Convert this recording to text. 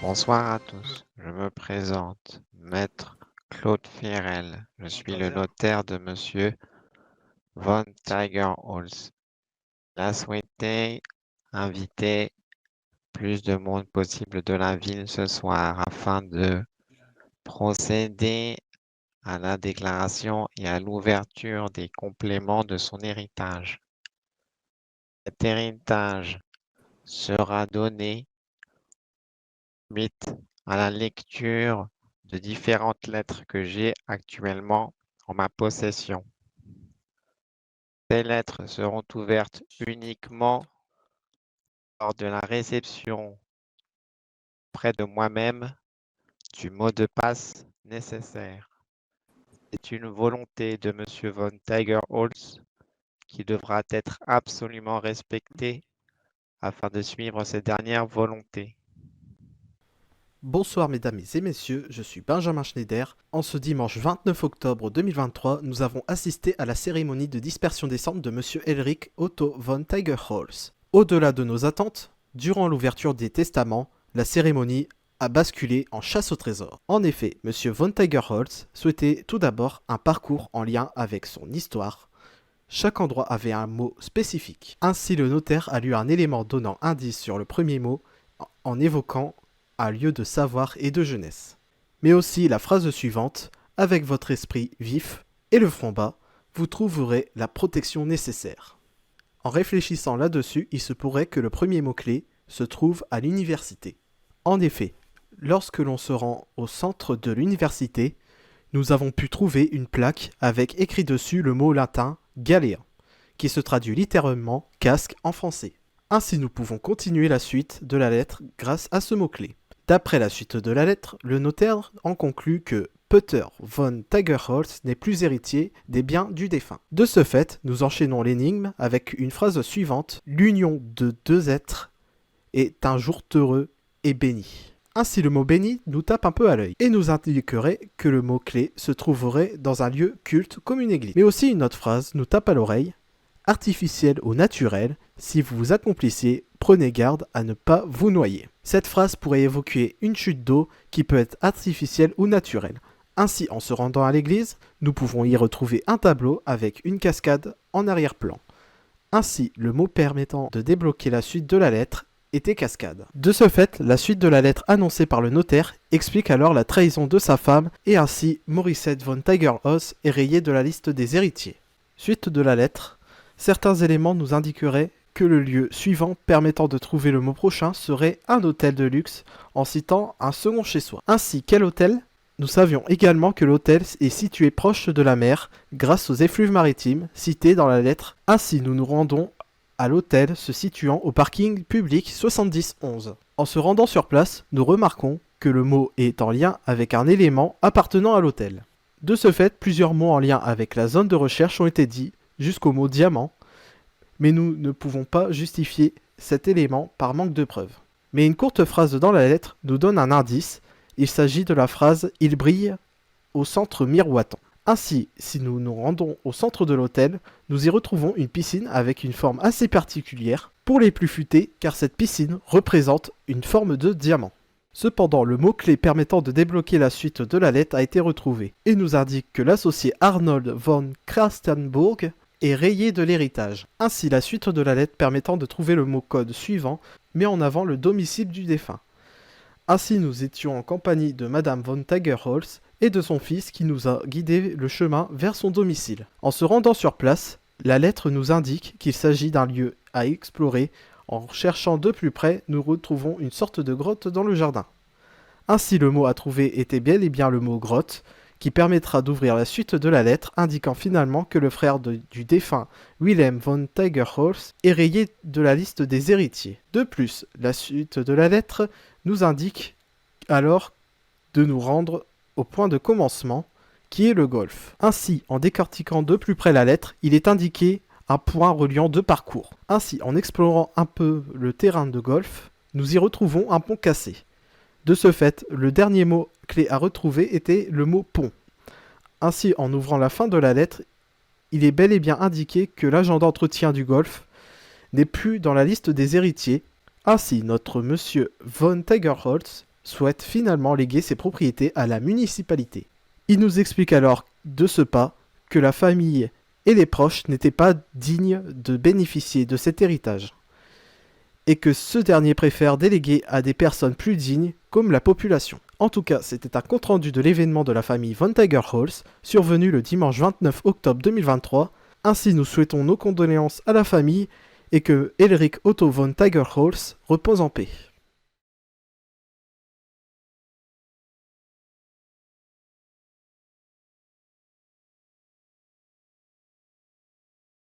Bonsoir à tous, je me présente, Maître Claude Firel. Je suis le notaire de Monsieur Von Tigerholz. Il a souhaité inviter plus de monde possible de la ville ce soir afin de procéder à la déclaration et à l'ouverture des compléments de son héritage. Cet héritage sera donné suite à la lecture de différentes lettres que j'ai actuellement en ma possession. Ces lettres seront ouvertes uniquement lors de la réception près de moi-même du mot de passe nécessaire. C'est une volonté de Monsieur von Tigerholz qui devra être absolument respectée afin de suivre ces dernières volontés. Bonsoir mesdames et messieurs, je suis Benjamin Schneider. En ce dimanche 29 octobre 2023, nous avons assisté à la cérémonie de dispersion des cendres de Monsieur Elric Otto von Tigerholz. Au-delà de nos attentes, durant l'ouverture des testaments, la cérémonie a basculé en chasse au trésor. En effet, Monsieur von Tigerholz souhaitait tout d'abord un parcours en lien avec son histoire. Chaque endroit avait un mot spécifique. Ainsi, le notaire a lu un élément donnant indice sur le premier mot en évoquant un lieu de savoir et de jeunesse. Mais aussi la phrase suivante, avec votre esprit vif et le front bas, vous trouverez la protection nécessaire. En réfléchissant là-dessus, il se pourrait que le premier mot-clé se trouve à l'université. En effet, lorsque l'on se rend au centre de l'université, nous avons pu trouver une plaque avec écrit dessus le mot latin galéen, qui se traduit littéralement casque en français. Ainsi, nous pouvons continuer la suite de la lettre grâce à ce mot-clé. D'après la suite de la lettre, le notaire en conclut que Peter von Tigerholz n'est plus héritier des biens du défunt. De ce fait, nous enchaînons l'énigme avec une phrase suivante: l'union de deux êtres est un jour heureux et béni. Ainsi, le mot béni nous tape un peu à l'œil et nous indiquerait que le mot-clé se trouverait dans un lieu culte comme une église. Mais aussi une autre phrase nous tape à l'oreille: artificiel ou naturel, si vous vous accomplissiez, prenez garde à ne pas vous noyer. Cette phrase pourrait évoquer une chute d'eau qui peut être artificielle ou naturelle. Ainsi, en se rendant à l'église, nous pouvons y retrouver un tableau avec une cascade en arrière-plan. Ainsi, le mot permettant de débloquer la suite de la lettre était cascade. De ce fait, la suite de la lettre annoncée par le notaire explique alors la trahison de sa femme et ainsi Morissette von Tigerholz est rayée de la liste des héritiers. Suite de la lettre, certains éléments nous indiqueraient que le lieu suivant permettant de trouver le mot prochain serait un hôtel de luxe en citant un second chez soi. Ainsi, quel hôtel ? Nous savions également que l'hôtel est situé proche de la mer grâce aux effluves maritimes cités dans la lettre. Ainsi, nous nous rendons à l'hôtel se situant au parking public 7011. En se rendant sur place, nous remarquons que le mot est en lien avec un élément appartenant à l'hôtel. De ce fait, plusieurs mots en lien avec la zone de recherche ont été dits, jusqu'au mot diamant, mais nous ne pouvons pas justifier cet élément par manque de preuves. Mais une courte phrase dans la lettre nous donne un indice. Il s'agit de la phrase « Il brille au centre miroitant ». Ainsi, si nous nous rendons au centre de l'hôtel, nous y retrouvons une piscine avec une forme assez particulière pour les plus futés, car cette piscine représente une forme de diamant. Cependant, le mot-clé permettant de débloquer la suite de la lettre a été retrouvé et nous indique que l'associé Arnold von Krastenburg est rayé de l'héritage. Ainsi, la suite de la lettre permettant de trouver le mot-code suivant met en avant le domicile du défunt. Ainsi, nous étions en compagnie de Madame von Tigerholz et de son fils qui nous a guidé le chemin vers son domicile. En se rendant sur place, la lettre nous indique qu'il s'agit d'un lieu à explorer. En cherchant de plus près, nous retrouvons une sorte de grotte dans le jardin. Ainsi, le mot à trouver était bel et bien le mot grotte, qui permettra d'ouvrir la suite de la lettre, indiquant finalement que le frère du défunt Wilhelm von Tigerholz est rayé de la liste des héritiers. De plus, la suite de la lettre nous indique alors de nous rendre au point de commencement, qui est le golf. Ainsi, en décortiquant de plus près la lettre, il est indiqué un point reliant deux parcours. Ainsi, en explorant un peu le terrain de golf, nous y retrouvons un pont cassé. De ce fait, le dernier mot clé à retrouver était le mot pont. Ainsi, en ouvrant la fin de la lettre, il est bel et bien indiqué que l'agent d'entretien du golf n'est plus dans la liste des héritiers. Ainsi, notre monsieur von Tigerholz souhaite finalement léguer ses propriétés à la municipalité. Il nous explique alors de ce pas que la famille et les proches n'étaient pas dignes de bénéficier de cet héritage, et que ce dernier préfère déléguer à des personnes plus dignes comme la population. En tout cas, c'était un compte-rendu de l'événement de la famille Von Tigerholz, survenu le dimanche 29 octobre 2023. Ainsi, nous souhaitons nos condoléances à la famille et que Elric Otto von Tigerholz repose en paix.